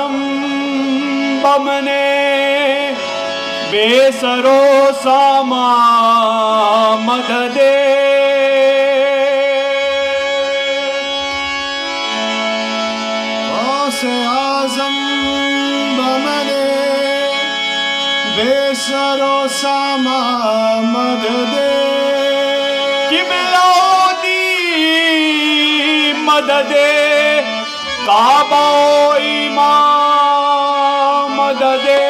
आजम बमने बेसरो सामा मददे गौसे आजम बमने बेसरो सामा मददे किबलादी मददे काबा इमाम मददे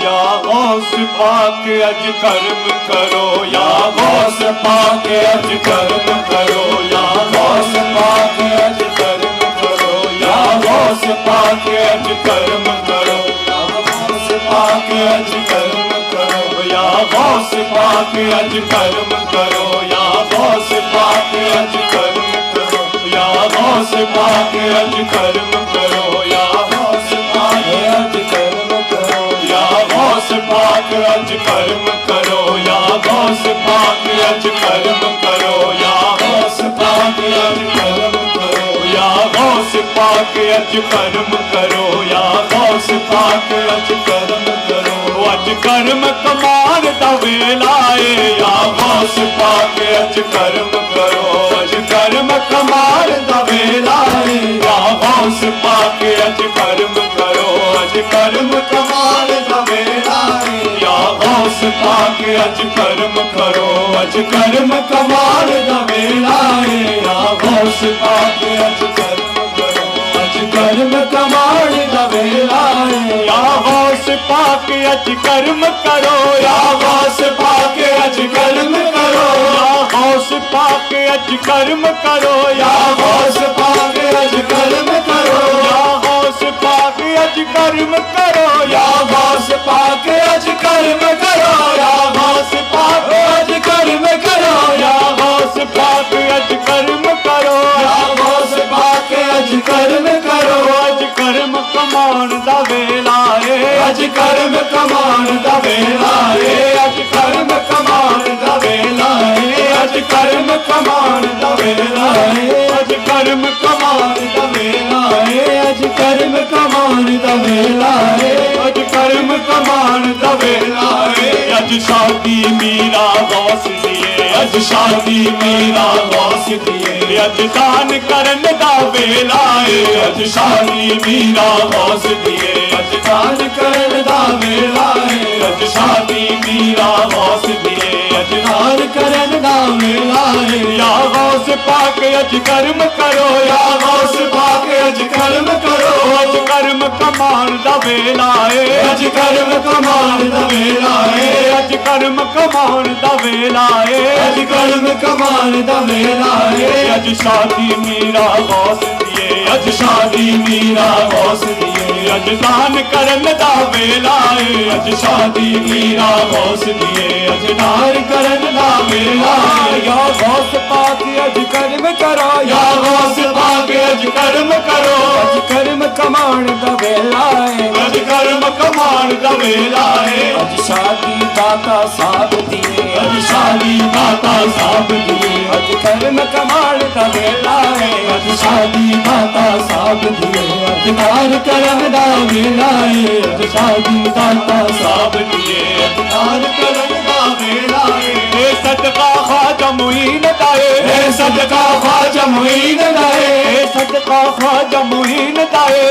या गौस पाक अज कर्म करो या गौस पाक अज कर्म करो या गौस पाक अज कर्म करो या गौस पाक अज कर्म करो या गौस पाक अज कर्म करो या गौस पाक अज कर्म करो या गौस पाक अज कर्म करो या गौस पाक अज कर्म करो या गौस पाक अज कर्म करो या गौस पाक अज कर्म करो या गौस पाक अज कर्म करो या गौस पाक अज कर्म करो या गौस पाक अज कर्म करो या गौस पाक अज कर्म करो अज कर्म कमार दा वेला है या गौस पाक अज कर्म करो अज कर्म कमार दा वेला है या गौस पाक अज कर्म करो अज कर्म कमार दा वेला है या गौस पाक अज कर्म करो अज कर्म कमार दा वेला है या गौस पाक अज कर्म करो अज कर्म कमार दा वेला है या गौस पाक अज कर्म करो या गौस पाक अज कर्म करो या गौस पाक अज कर्म करो या गौस पाक अज कर्म करो या गौस पाक अज कर्म करो या गौस पाक अज कर्म करो या गौस पाक अज कर्म करो या गौस पाक अज कर्म करो या गौस पाक अज कर्म करो अज कर्म कमान दा वेला है अज कर्म कमान दा वेला है अज कर्म कमान दा वेला है अज कर्म कमान दा वेला है अज कर्म कमान दा वेला है अज कर्म कमान दा वेला है अज कर्म कमान दा वेला है अज शादी मीरा गौस दिए अज शादी मीरा गौस दिए अज दान करन दा वेला है अज शादी मीरा गौस दिए अज दान करन दा वेला है अज शादी मीरा गौस दिए अज दान करन दा वेला है या गौस पाक अज कर्म करो या गौस पाक अज कर्म करो अज कर्म कमान दा वेला है अज कर्म कमान दा वेला है अज कर्म कमान दा वेला है अज कर्म कमान दा वेला है अज शादी मीरा गौस दिए अज शादी मीरा गौस दिए अज दान करन दा वेला है अज शादी मीरा गौस दिए अज दान करन दा वेला है या गौस पाक अज कर्म करो या गौस पाक अज कर्म करो अज कर्म कमान दा वेला है अज कर्म कमान दा वेला है अज शादी दाता साहब दिए अज शादी दाता साहब दिए अज कर्म कमान दा वेला है अज शादी दाता साहब दिए अज दान करन दा वेला है अज शादी दाता साहब दिए अज दान करन दा वेला है सदका ख्वाजा मुईन दाए सदका ख्वाजा मुईन दाए सदका ख्वाजा मुईन दाए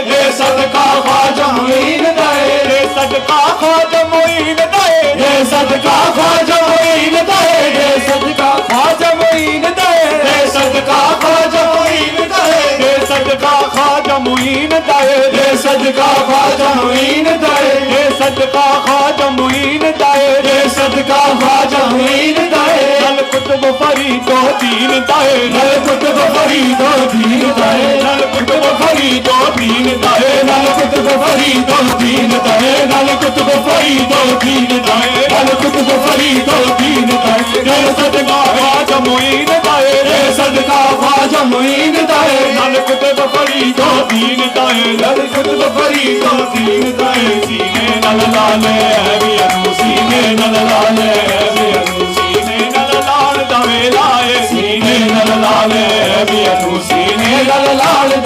सदका ख्वाजा मुईन दाए सदका ख्वाजा मुईन दाए सदका ख्वाजा मुईन दाए सदका ख्वाजा मुईन दाए सदका ख्वाजा मुईन दाए सदका ख्वाजा मुईन दाए सदका ख्वाजा मुईन दाए सदका ख्वाजा मुईन दाए सदका ख्वाजा मुईन दाए नल कुतुब फरीदो दीन दाए नल कुतुब फरीदो दीन दाए नल कुतुब फरीदो दीन दाए नल कुतुब फरीदो दीन दाए नल कुतुब फरीदो दीन दाए नल कुतुब फरीदो दीन दाए सदका ख्वाजा मुईन दाए सदका ख्वाजा मुईन दाए नल कुतुब फरीदो दीन दाए नल कुतुब फरीदो दीन दाए सीने नल लाले भी अनु सीने नल लाले भी अनु सीने नल लाल दवे लाए सीने नल लाले भी अनु सीने नल लाल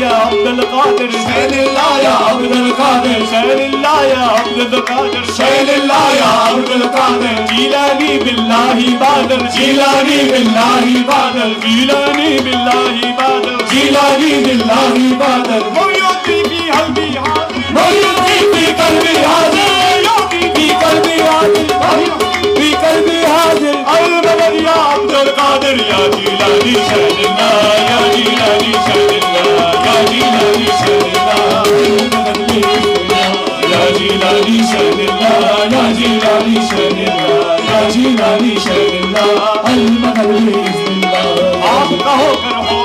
या अब्दुल कादिर शैनिल्लाह या अब्दुल कादिर शैनिल्लाह या अब्दुल कादिर शैनिल्लाह या अब्दुल कादिर जीलानी बिल्लाही बादल जीलानी बिल्लाही बादल जीलानी बिल्लाही बादल जीलानी बिल्लाही बादल मोयोती भी हल्दी हाजिर मोयोती भी कल्बी हाजिर मोयोती भी कल्बी हाजिर भी कल्बी हाजिर अल मदद या अब्दुल कादिर या जीलानी शैनिल्लाह या जीलानी शैनिल्लाह या जीलानी शैनिल्लाह या जीलानी शैनिल्लाह या जीलानी शैनिल्लाह या जीलानी शैनिल्लाह अल मदद बिस्मिल्लाह आप कहो कर हो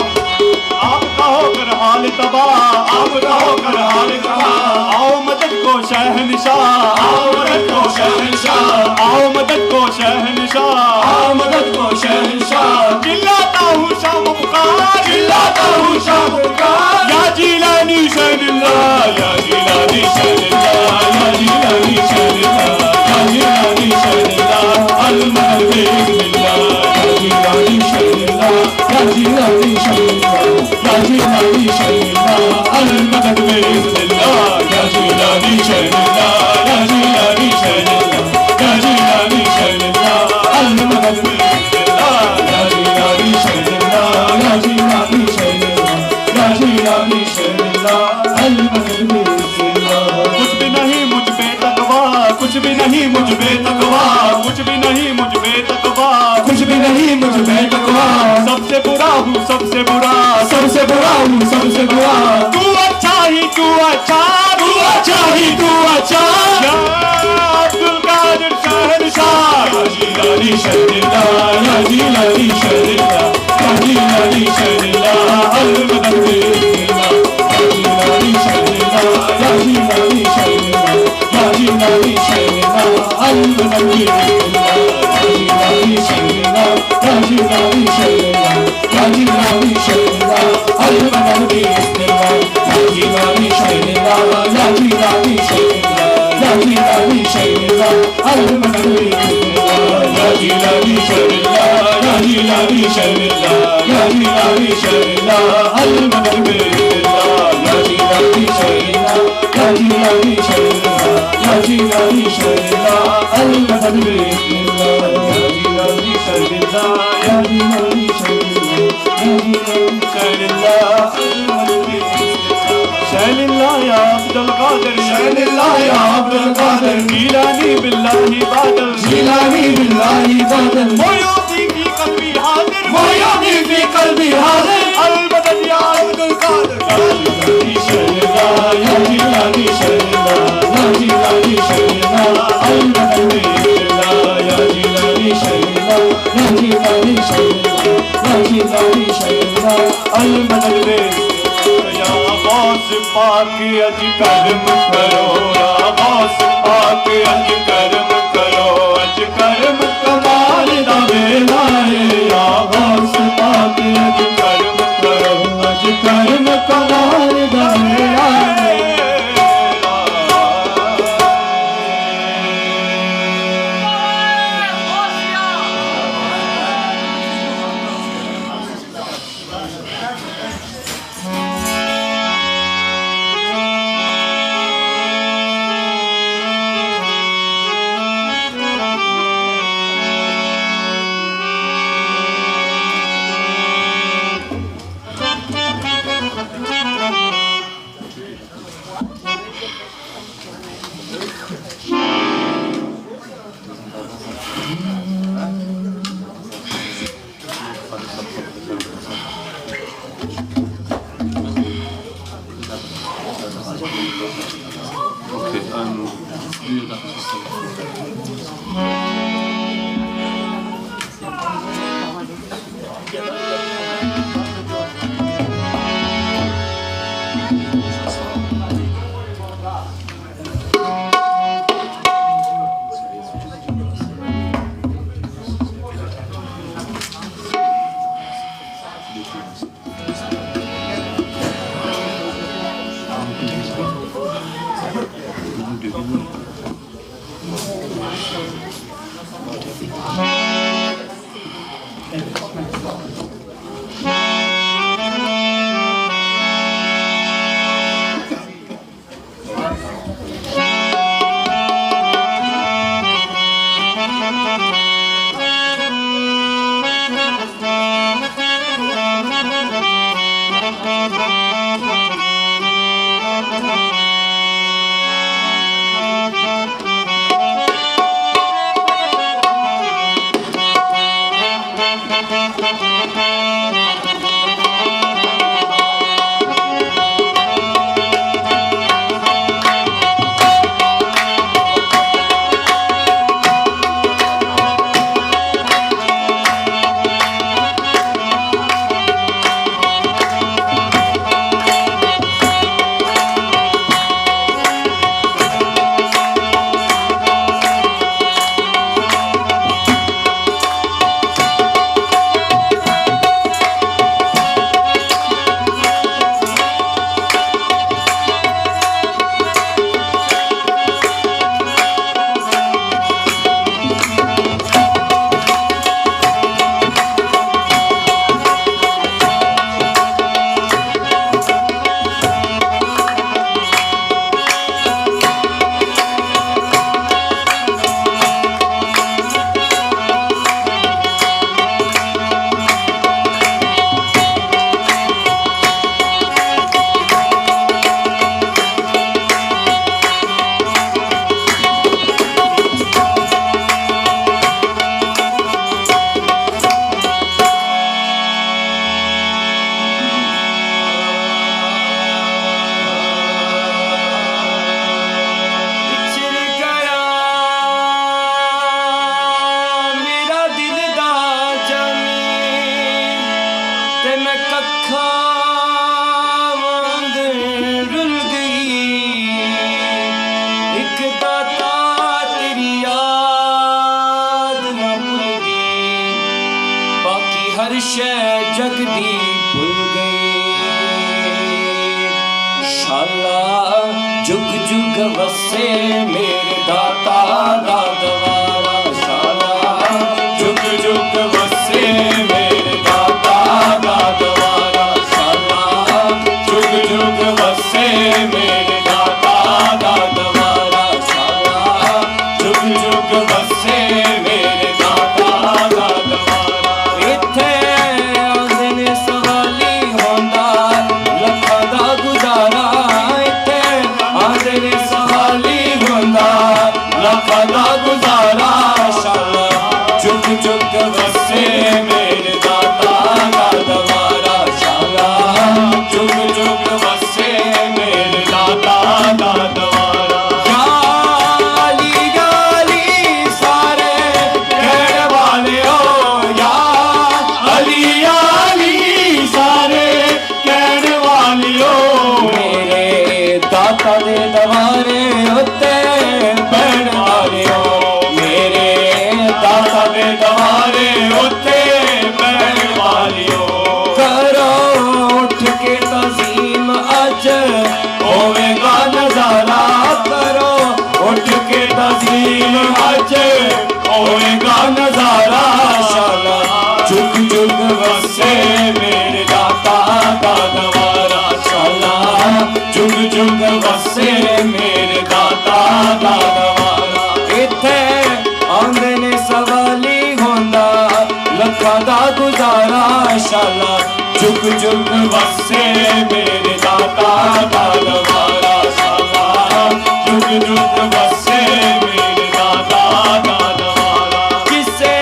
आप कहो कर हाल तबाह आप कहो कर हाल तबाह आओ मदद को शहंशाह आओ मदद को शहंशाह आओ मदद को शहंशाह आओ मदद को शहंशाह चिल्लाता हूँ शाम पुकार चिल्लाता हूँ शाम पुकार या जीलानी शैनिल्लाह या जीलानी शैनिल्लाह या जीलानी शैनिल्लाह या जीलानी शैनिल्लाह अल मदद बिस्मिल्लाह या जीलानी शैनिल्लाह या जीलानी शैनिल्लाह या जीलानी शैनिल्लाह अल मदद बिस्मिल्लाह या जीलानी शैनिल्लाह या जीलानी शैनिल्लाह या जीलानी शैनिल्लाह अल मदद बिस्मिल्लाह या जीलानी शैनिल्लाह या जीलानी शैनिल्लाह या जीलानी शैनिल्लाह अल मदद बिस्मिल्लाह कुछ भी नहीं मुझ पे तकवा कुछ भी नहीं मुझ पे तकवा कुछ भी नहीं मुझ पे तकवा कुछ भी नहीं मुझ पे तकवा सबसे बुरा हूँ सबसे बुरा सबसे बुरा हूँ सबसे बुरा तू अच्छा ही तू अच्छा तू अच्छा ही तू अच्छा या अब्दुल कादिर शहंशाह या जीलानी शैनिल्लाह या जीलानी शैनिल्लाह या जीलानी शैनिल्लाह अल मदद बिस्मिल्लाह या जीलानी शैनिल्लाह या जीलानी शैनिल्लाह या जीलानी शैनिल्लाह अल मदद बिस्मिल्लाह या जीलानी शैनिल्लाह या जीलानी शैनिल्लाह या जीलानी शैनिल्लाह अल मदद बिस्मिल्लाह या जीलानी शैनिल्लाह या जीलानी शैनिल्लाह या जीलानी शैनिल्लाह अल मदद बिस्मिल्लाह या जीलानी शैनिल्लाह या जीलानी शैनिल्लाह या जीलानी शैनिल्लाह अल मदद बिस्मिल्लाह या जीलानी शैनिल्लाह या जीलानी शैनिल्लाह या जीलानी शैनिल्लाह अल मदद बिस्मिल्लाह या जीलानी शैनिल्लाह या जीलानी शैनिल्लाह या जीलानी शैनिल्लाह अल मदद बिस्मिल्लाह शैनिल्लाह या अब्दुल कादिर शैनिल्लाह या अब्दुल कादिर जीलानी बिल्लाही बादल जीलानी बिल्लाही बादल मोयोती भी कल्बी हाजिर मोयोती भी कल्बी हाजिर अल मदद या अब्दुल कादिर जीलानी शैनिल्लाह या जीलानी शैनिल्लाह या जीलानी शैनिल्लाह अल मदद बिस्मिल्लाह या जीलानी शैनिल्लाह या जीलानी शैनिल्लाह या जीलानी शैनिल्लाह अल मदद बिस्मिल्लाह या गौस पाक अज कर्म करो या गौस पाक अज कर्म करो अज कर्म कमाल दा वेला है या गौस पाक अज कर्म करो अज कर्म कमाल दा वेला है शाला जुग जुग वसे मेरे दाता दा दवारा शाला जुग जुग वसे मेरे दाता दा दवारा शाला जुग जुग वसे मेरे दाता दा दवारा शाला जुग जुग वसे मेरे दाता दा दवारा इत्थे आंदे ने सवाली होंदा लखां दा गुजारा इत्थे आंदे ने सवाली होंदा लखां दा गुजारा शाला जुग जुग वसे मेरे दाता दा दवारा शाला जुग जुग वसे मेरे दाता दा दवारा गाली गाली सारे कहने वाले हो या अली सारे कहने वाले हो मेरे दाता दे दवारे होते बैठ वाले हो मेरे दाता दे दवारे होते बैठ वाले हो करो उठ के तज़ीम अज होवेगा नजारा करो उठ के तज़ीम अज होवेगा नजारा शाला जुग जुग वसे मेरे दाता दा दवारा शाला जुग जुग वसे मेरे दाता दा दवारा इत्थे आंदे ने सवाली होंदा लखां दा गुजारा शाला जुग जुग वसे मेरे दाता दा दवारा शाला जुग जुग वसे मेरे दाता दा दवारा किसे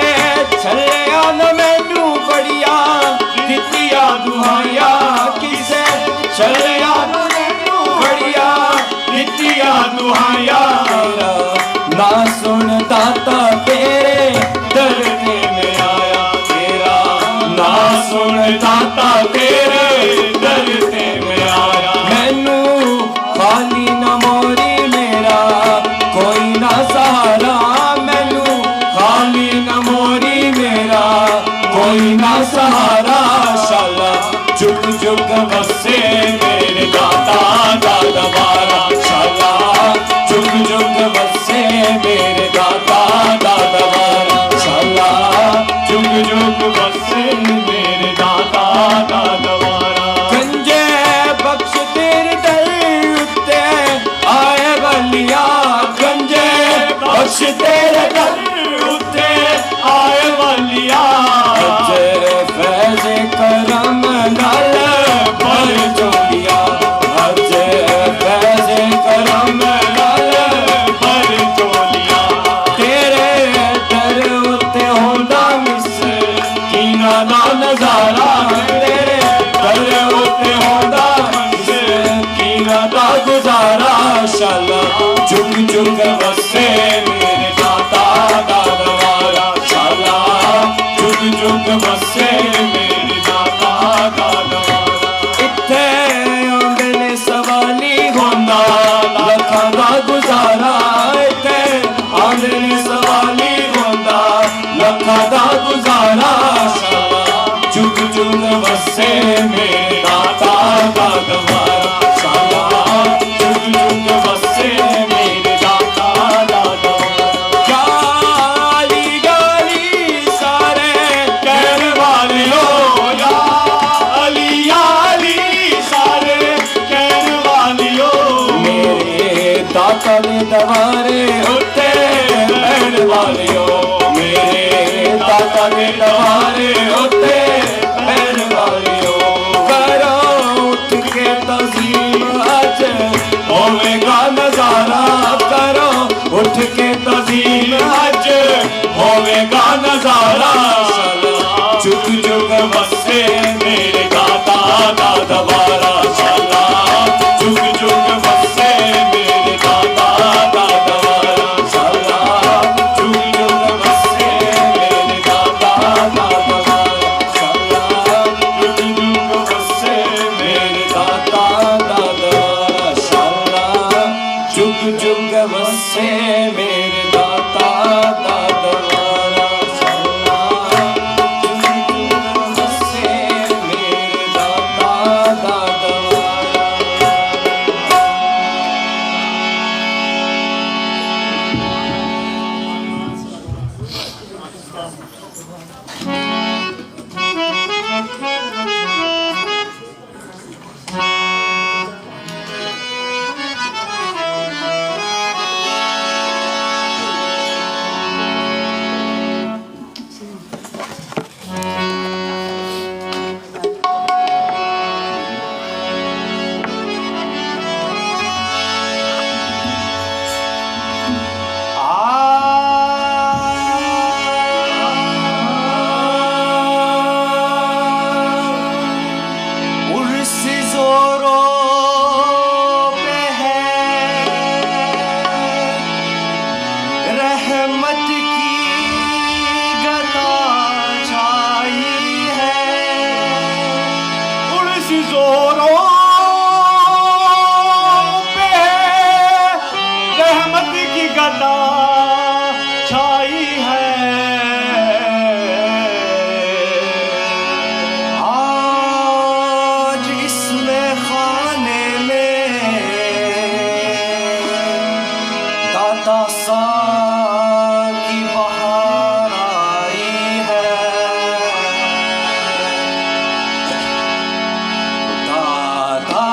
छलिया न मैनू बड़िया दित्तिया दुहाइया किसे छलिया न मैनू बड़िया दित्तिया दुहाइया ना सुन दाता तेरे दर ते मैं आया तेरा ना सुन दाता तेरे दर ते मैं आया मैनू खाली न मोरी मेरा कोई ना सहारा मैनू खाली न मोरी मेरा कोई ना सहारा शाला जुग जुग वसे मेरे दाता दा दवारा शाला जुग जुग वसे मेरे दाता दा दवारा शाला जुग जुग वसे मेरे दाता दा दवारा गंजे बख्श तेरे दर उत्ते आए बलिया गंजे बख्श तेरे दर उत्ते आए बलिया तेरे फैज़ करम नाल भर चोलिया तेरे फैज़ करम नाल भर चोलिया तेरे दर उत्ते होंदा मिसकीना दा नजारा तेरे दर उत्ते होंदा मिसकीना दा गुजारा शाला जुग जुग वसे मेरे दाता दा दवारा शाला जुग जुग वसे मेरे दाता दा दवारा इत्थे आंदे ने सवाली होंदा लखां दा गुजारा इत्थे आंदे ने सवाली होंदा लखां दा गुजारा शाला जुग जुग वसे मेरे दाता दा दवारा शाला जुग जुग वसे मेरे दाता दा दवारा गाली गाली सारे कहने वाले हो या अली सारे कहने वाले हो मेरे दाता दे दवारे होते बैठ वाले हो मेरे दाता दे दवारे होते बैठ वाले हो करो उठ के तज़ीम अज होवेगा नजारा करो उठ के तज़ीम अज होवेगा नजारा शाला जुग जुग वसे मेरे दाता दा दवारा शाला जुग जुग वसे मेरे दाता दा दवारा शाला जुग जुग वसे मेरे दाता दा दवारा शाला जुग जुग वसे मेरे दाता दा दवारा शाला जुग जुग वसे मेरे दाता दा दवारा शाला जुग जुग वसे रहमत की गदा छाई है, उड़स जोरों पे रहमत की गदा छाई है। आज इसमें खाने में दाता सा की बहार आई है, दाता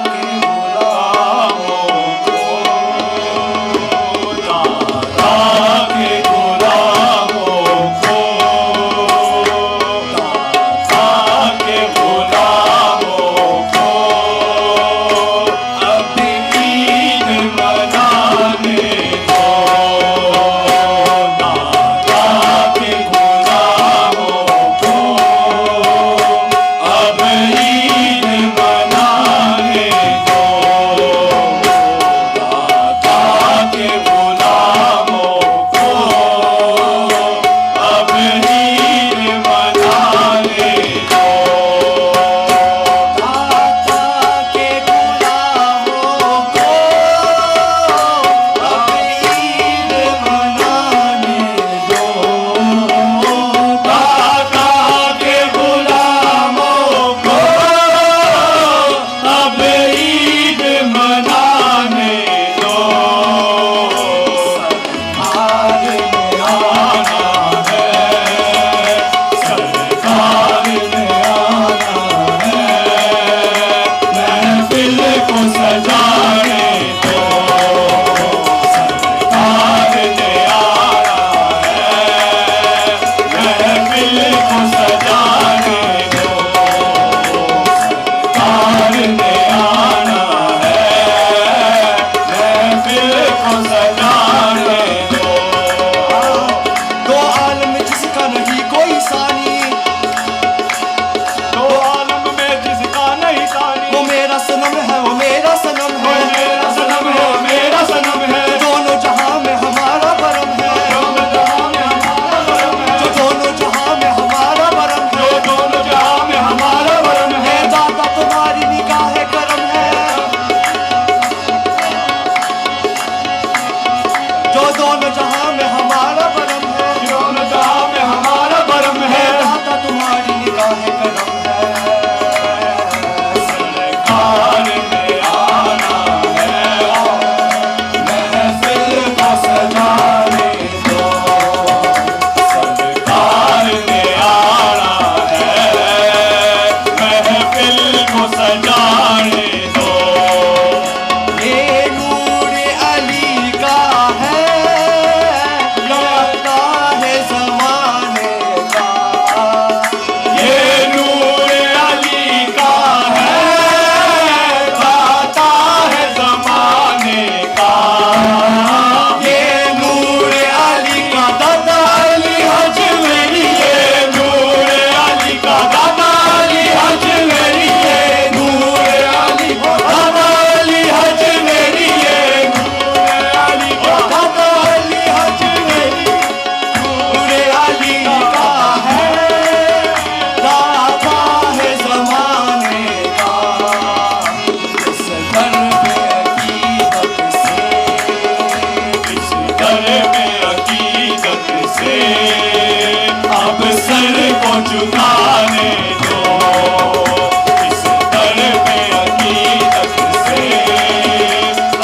के गुलामों को, दाता के गुलामों को, दाता के गुलामों को अब ईद मनाने दो। दाता के गुलामों को अब ईद मनाने दो। दाता के गुलामों को अब ईद मनाने दो। दाता के गुलामों को अब ईद मनाने दो। दाता के गुलामों को अब ईद मनाने दो। सरकार में आना है, सरकार ने आना है, महफिल को सजाने दो। सरकार ने आना है, महफिल को सजाने दो। सरकार ने आना है, महफिल को सजाने दो। दो आलम जिसका नहीं कोई सानी, दो आलम में जिसका नहीं तानी, वो मेरा सनम है, वो मेरा सनम वो है, मेरा सनम है, वो मेरा सनम है। दोनों जहां में हमारा परम है, दोनों जहां में हमारा वरम है, जो दोनों जहां में हमारा परम जो है। दोनों जहां में हमारा वरम है। है दाता तुम्हारी निगाह करम है, जो दोनों जहां में हमारा परम है। दोनों जहां में हमारा वरम है है। दाता तुम्हारी निगाह करम है। सरकार ने आना है, महफिल को सजाने दो। सरकार ने आना है, महफिल को सजाने दो। ये नूर अली का है, लगता है ज़माने का। ये नूर अली का है, दाता है ज़माने का। ये नूर अली का दादा अली हजमेरी, ये नूर अली का दादा अली हजमेरी, ये नूर अली का दादा अली हजमेरी, ये नूर अली का दादा अली हजमेरी। नूर अली का है, दाता है ज़माने का। इस दर पे अकीदत से, इस दर में अकीदत से अब सर को झुकाने दो। इस दर में अकीदत से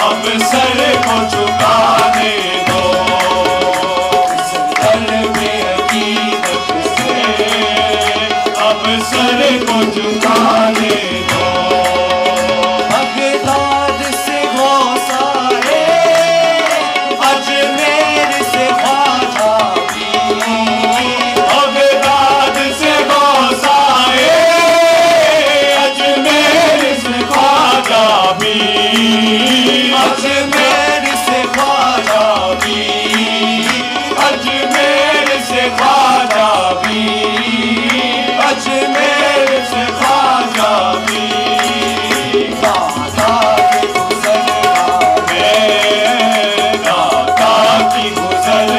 अब सर को झुकाने दो। इस दर में अकीदत से अब सर को झुकाने दो। बगदाद से गौसाए, अजमेर से ख्वाजा पीर। बगदाद से गौसाए, अजमेर से ख्वाजा पीर। अजमेर से ख्वाजा पीर। अजमेर से ख्वाजा पीर। अजमेर से ख्वाजा पीर। दाता के गुज़रगाह दाता की गुज़र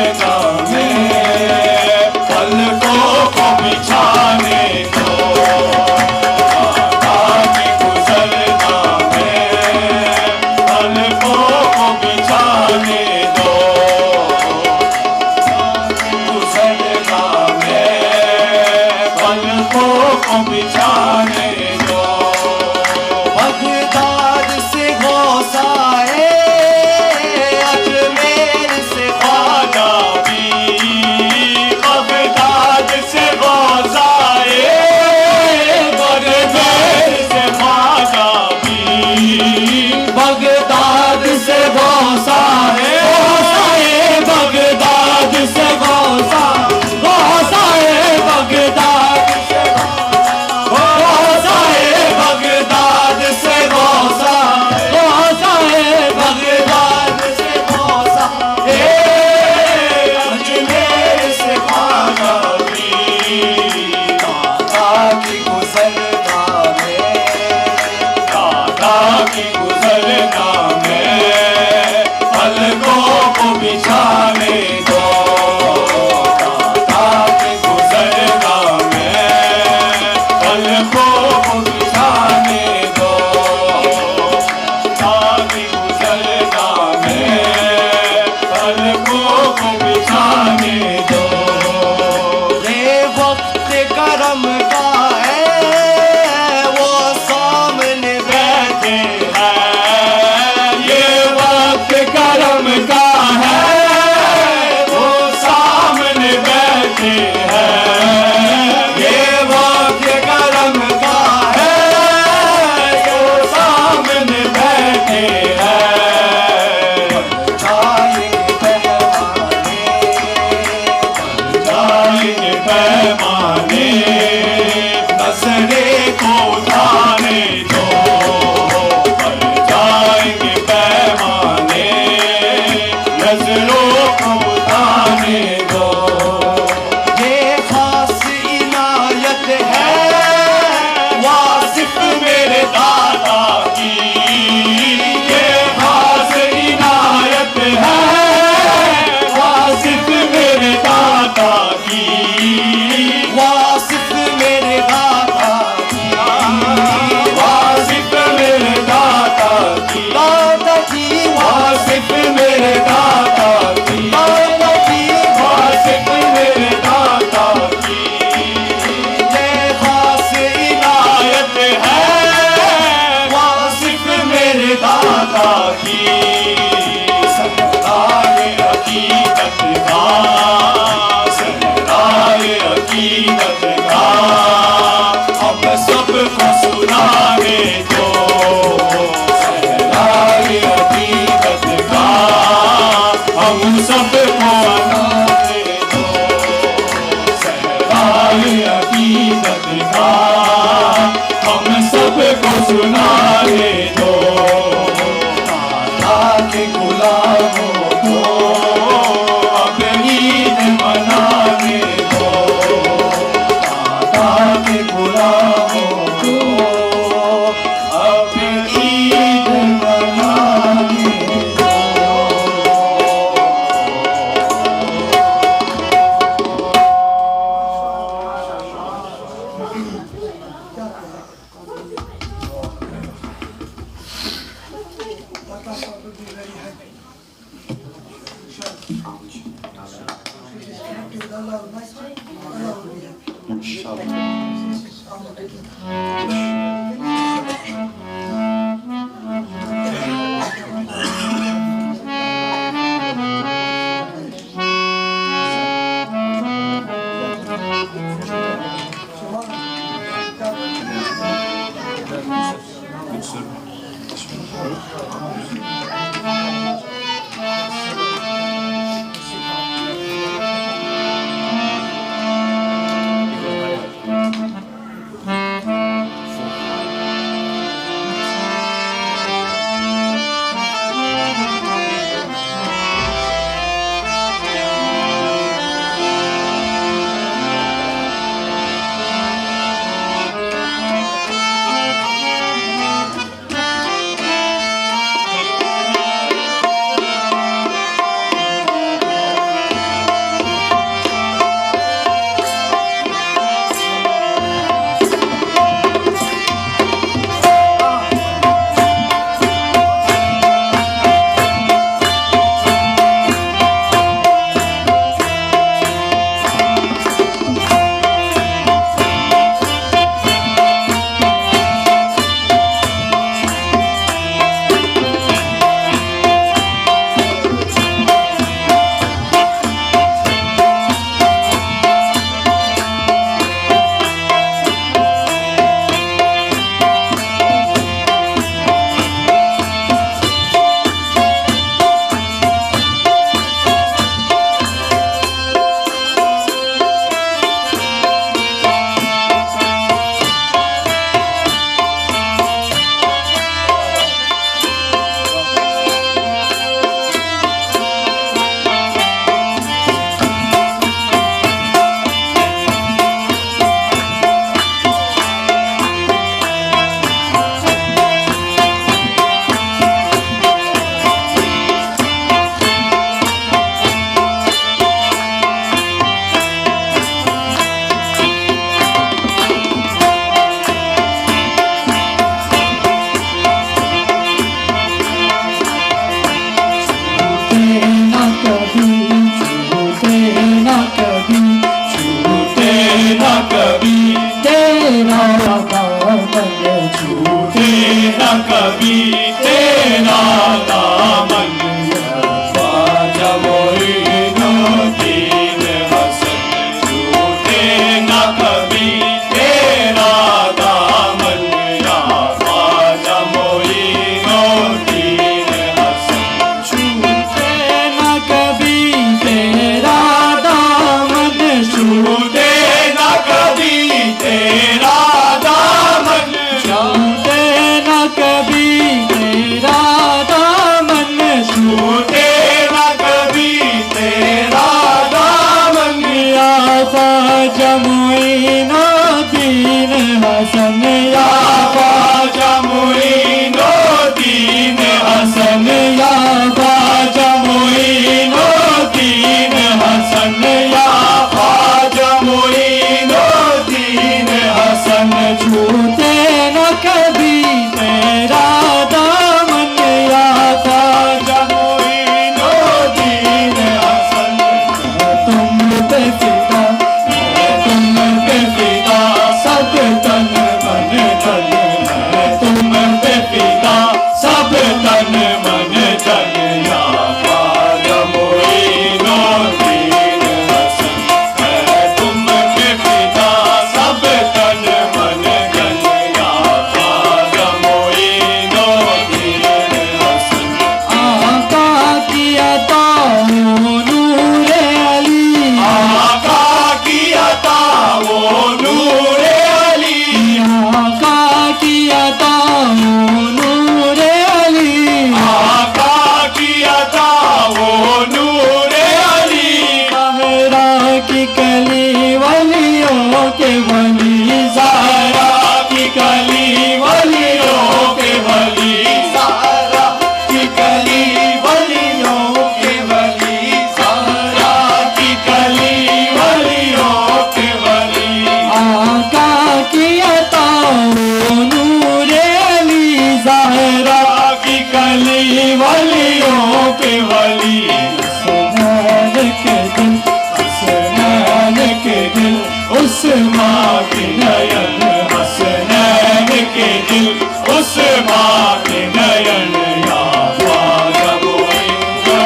को मनाने दो, सहराए अकीदत का हम सबको सुनाने दो। दाता के गुलामों को अब ईद मनाने दो, दाता के गुलामों को अब ईद मनाने दो। के दिल, हसनैन के दिल, उस माँ के नयन, हसनैन के दिल, उस माँ के नयन, या ख्वाजा मोइनुद्दीन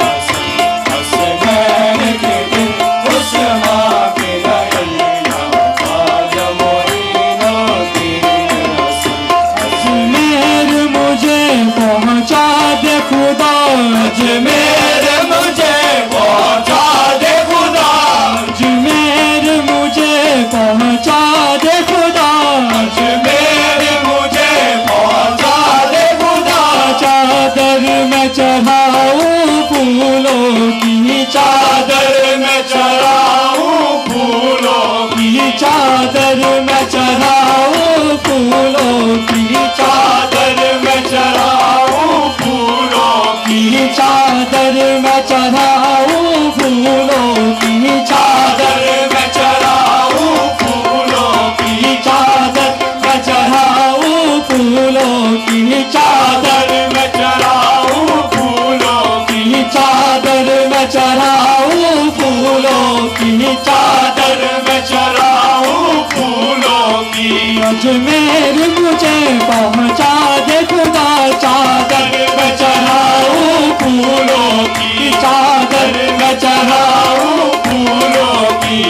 हसन, हसनैन के दिल, उस माँ के नयन, या ख्वाजा मोइनुद्दीन हसन। अजमेर मुझे पहुँचा दे खुदा, अजमेर मुझे पहुँचा दे खुदा, अजमेर मुझे पहुँचा दे खुदा, अजमेर मुझे पहुँचा दे खुदा। चादर में चढ़ाऊं फूलों की, चादर में चढ़ाऊं फूलों की, चादर में चढ़ाऊं फूलों की, चादर में चढ़ाऊं फूलों की, चादर में चढ़ाऊं फूलों की, चादर में चढ़ाऊं फूलों की, चादर में चढ़ाऊं फूलों की, चादर में चढ़ाऊं फूलों की, चादर में चढ़ाऊं फूलों की, चादर में चढ़ाऊं फूलों की। अजमेर मुझे पहुँचा दे खुदा, चादर में चढ़ाऊं फूलों की, चादर में चढ़ाऊं फूलों की।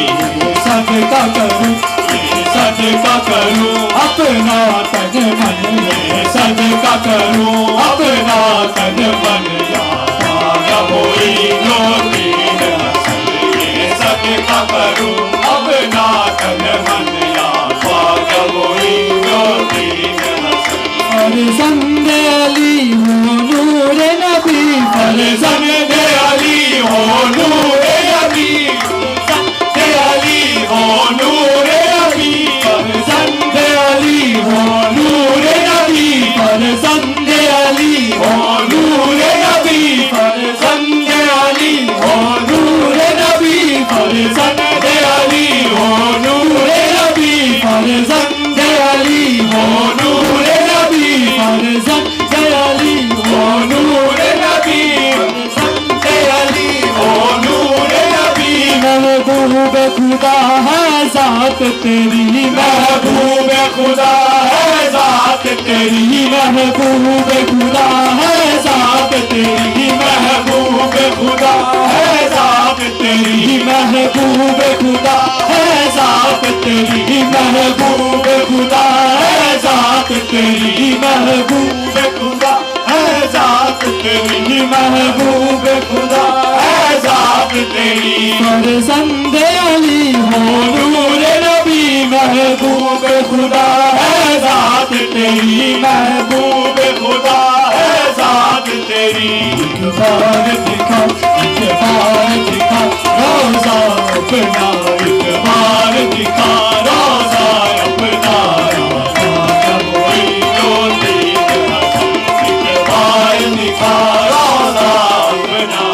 सदका करूं, ये सदका करूं अपना तन मन, ये सदका करूं अपना तन मन, या ख्वाजा मोइनुद्दीन हसन, ये सदका करूं अपना तन मन, या ख्वाजा मोइनुद्दीन हसन। फरज़ंद अली हो नूर नबी, फरज़ंद अली हो नूर नबी, फरज़ंद अली हो नूर नबी, फरज़ंद अली हो नूर नबी, फरज़ंद अली हो नूर नबी, फरज़ंद अली हो नूर नबी, फरज़ंद अली हो नूर नबी, फरज़ंद अली हो नूर नबी, फरज़ंद अली हो नूर नबी, फरज़ंद अली हो नूर नबी। महबूब खुदा है ज़ात तेरी, महबूब खुदा है ज़ात तेरी, महबूब खुदा है ज़ात तेरी, महबूब खुदा है ज़ात तेरी, महबूब खुदा है ज़ात तेरी, महबूब खुदा है ज़ात तेरी, महबूब खुदा है ज़ात तेरी, महबूब खुदा है ज़ात तेरी। फरज़ंद अली हो नूर नबी, महबूब खुदा है ज़ात तेरी, महबूब खुदा है ज़ात तेरी। एक बार दिखा, एक बार दिखा रोज़ा अपना, एक बार दिखा रोज़ा अपना, या ख्वाजा मोइनुद्दीन हसन, एक बार दिखा रोज़ा अपना,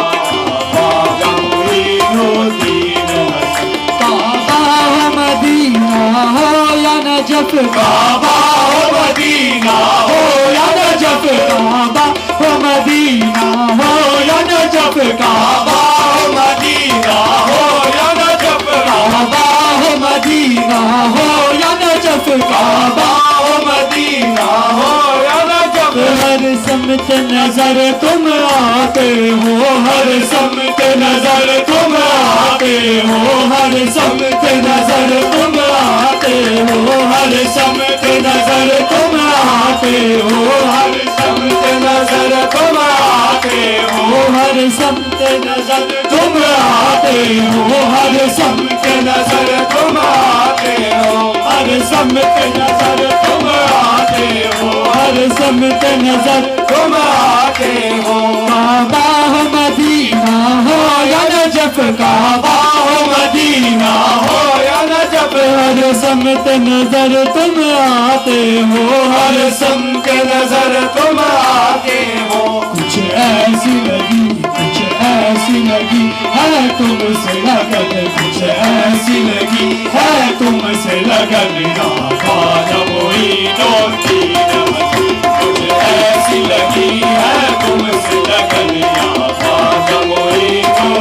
ख्वाजा मोइनुद्दीन हसन। काबा हो मदीना हो या नजफ, काबा हो मदीना हो या नजफ, काबा हो मदीना हो या नजफ, काबा हो मदीना हो या नजफ, काबा हो मदीना हो या नजफ, काबा हो मदीना हो या नजफ। हर समत नजर तुम आते हो, हर समत नजर तुम आते हो, हर समत नजर तुम आते हो, हर समत नजर तुम आते हो, हर समत नजर तुम आते हो, हर समत नजर तुम आते हो, हर समत नजर तुम आते हो, हर समत नजर तुम आते हो, हर समत नजर तुम आते हो। काबा हो मदीना हो या नजफ, काबा हो मदीना हो या नजफ, हर समत नजर तुम आते हो, हर समत नजर तुम आते हो। कुछ ऐसी लगी, कुछ ऐसी लगी है तुमसे लगन, कुछ ऐसी लगी है तुमसे लगन, या ख्वाजा मोइनुद्दीन हसन, कुछ ऐसी लगी है तुमसे लगन, या ख्वाजा मोइनुद्दीन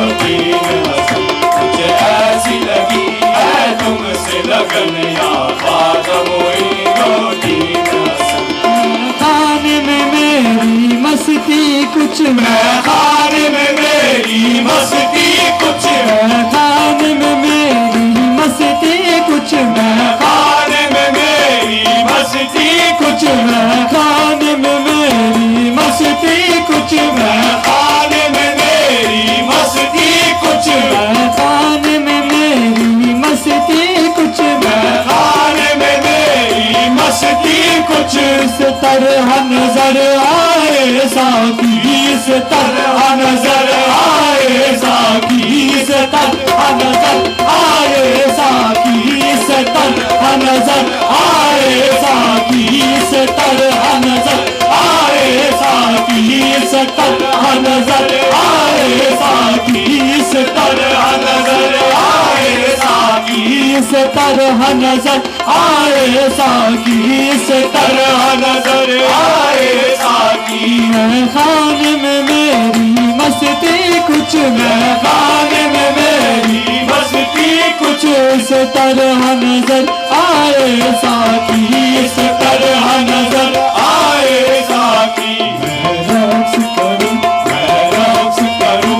मैं खाने में मेरी मस्ती कुछ मैं खाने में मेरी मस्ती कुछ मैं खाने में मेरी मस्ती कुछ मैं खाने में मेरी मस्ती कुछ इस तरह नजर आए साकी इस तरह नजर आए साकी इस तरह नजर आए साकी इस तरह नजर आए साकी इस तरह नजर आए साकी इस तरह नजर आए साकी इस तरह नजर आए साकी इस तरह नजर आए साकी इस तरह नजर आए साकी मैं खाने में मेरी मस्ती कुछ मैं खाने में मेरी मस्ती कुछ इस तरह नजर आए साकी इस तरह नजर आए साकी मैं रक्स करूं मैं रक्स करूं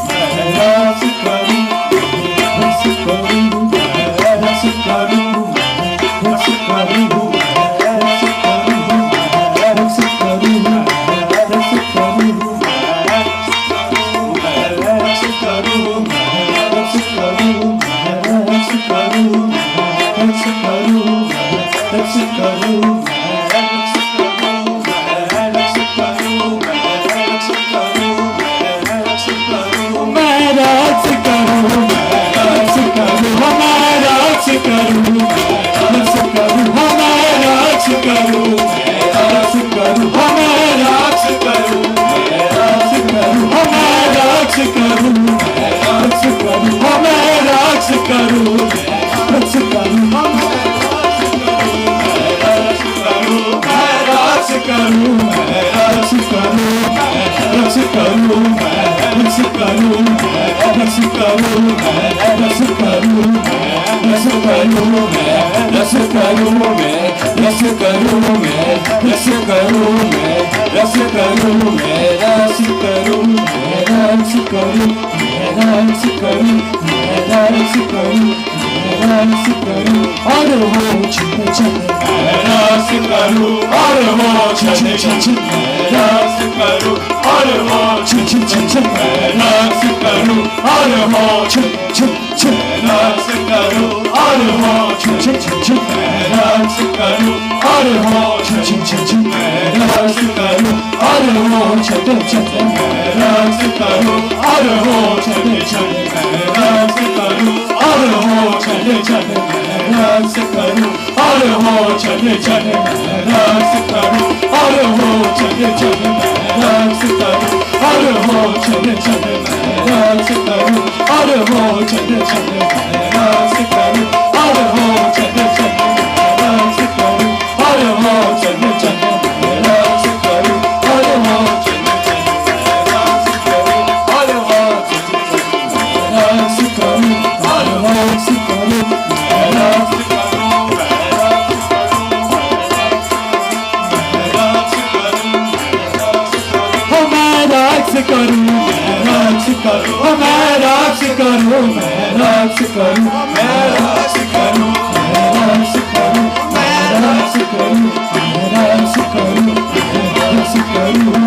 मैं रक्स करूं मैं रक्स करूं रक्स करूं मैं रक्स करूं रक्स करूं रक्स करूं रक्स करूं रक्स करूं और वो चले चले रस करूं और वो चले चले रस करूं और वो चले चले रस करूं और वो चले चले रस करूं और वो चले चले रस करूं और वो चले चले रस करूं और वो चले चले रस करूं और वो चले चले रस करूं और वो चले चले रस करूं और वो चले चले रस करूं और वो चले चले रस करूं और वो चले चले रस करूं और वो चले चले रस करूं और वो चले चले रस करूं और वो चले चले रस करूं और वो चले चले रस करूं और वो चले चले रस करूं और वो करूं रस करूं मैं रक्स करूं मैं रक्स करूं मैं रक्स करूं मैं रक्स करूं मैं रक्स करूं मैं रक्स करूं मैं रक्स करूं